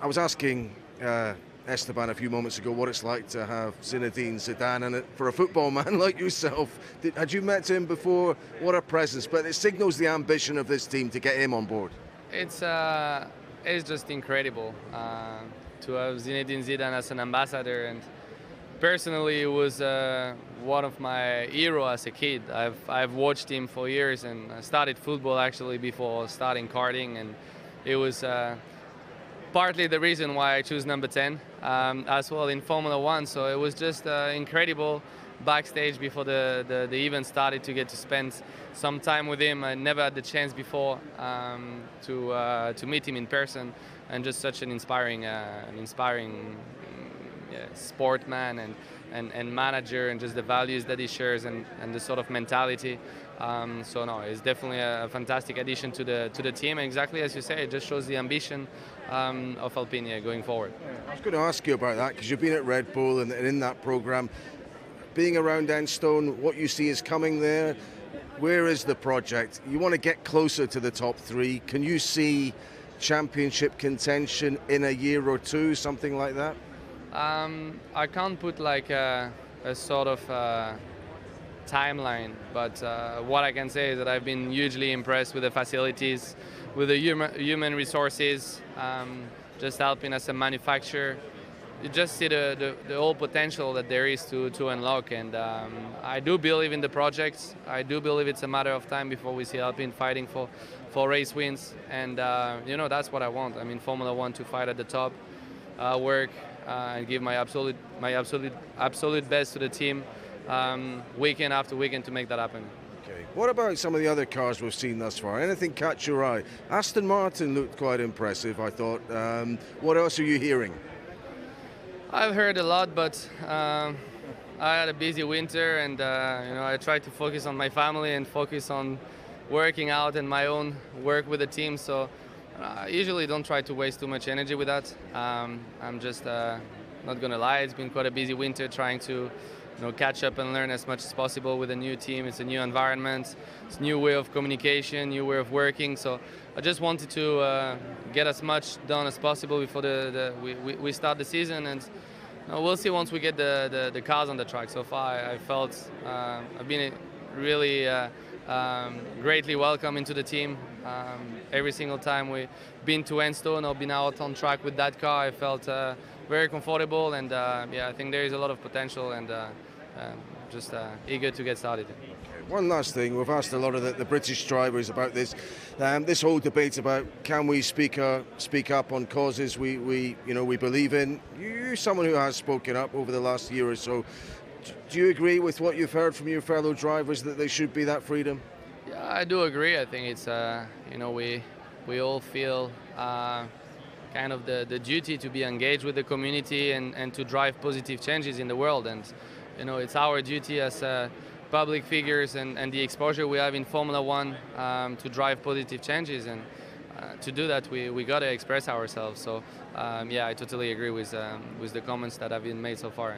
I was asking Esteban a few moments ago what it's like to have Zinedine Zidane, and for a football man like yourself, had you met him before? What a presence! But it signals the ambition of this team to get him on board. It's it's just incredible to have Zinedine Zidane as an ambassador, and personally, it was one of my heroes as a kid. I've watched him for years, and I started football actually before starting karting, and it was partly the reason why I choose number 10 as well in Formula One. So it was just incredible backstage before the event started to get to spend some time with him. I never had the chance before to meet him in person, and just such an inspiring sportman and manager, and just the values that he shares, and the sort of mentality. So no, it's definitely a fantastic addition to the team. And exactly as you say, it just shows the ambition of Alpine going forward. I was going to ask you about that because you've been at Red Bull and in that program, being around Enstone, what you see is coming there. Where is the project? You want to get closer to the top three. Can you see championship contention in a year or two, something like that? I can't put like a sort of timeline, but what I can say is that I've been hugely impressed with the facilities, with the human resources, just helping as a manufacturer. You just see the whole potential that there is to unlock, and I do believe in the project. I do believe it's a matter of time before we see Alpine fighting for race wins, and that's what I want. I mean, Formula One to fight at the top, work and give my absolute best to the team weekend after weekend to make that happen. Okay. What about some of the other cars we've seen thus far? Anything catch your eye? Aston Martin looked quite impressive, I thought. What else are you hearing? I've heard a lot, but I had a busy winter, and I tried to focus on my family and focus on working out and my own work with the team. So I usually don't try to waste too much energy with that. I'm just not gonna lie. It's been quite a busy winter trying to catch up and learn as much as possible with a new team. It's a new environment, it's a new way of communication, new way of working. So I just wanted to get as much done as possible before we start the season, and we'll see once we get the cars on the track. So far, I felt I've been really greatly welcome into the team. Every single time we've been to Enstone or been out on track with that car, I felt very comfortable, and I think there is a lot of potential, and just eager to get started. One last thing, we've asked a lot of the British drivers about this. This whole debate about can we speak up on causes we believe in. You're someone who has spoken up over the last year or so. Do you agree with what you've heard from your fellow drivers, that there should be that freedom? Yeah, I do agree. I think it's we all feel kind of the duty to be engaged with the community and to drive positive changes in the world. And it's our duty as public figures and the exposure we have in Formula One to drive positive changes, and to do that we got to express ourselves. So I totally agree with the comments that have been made so far.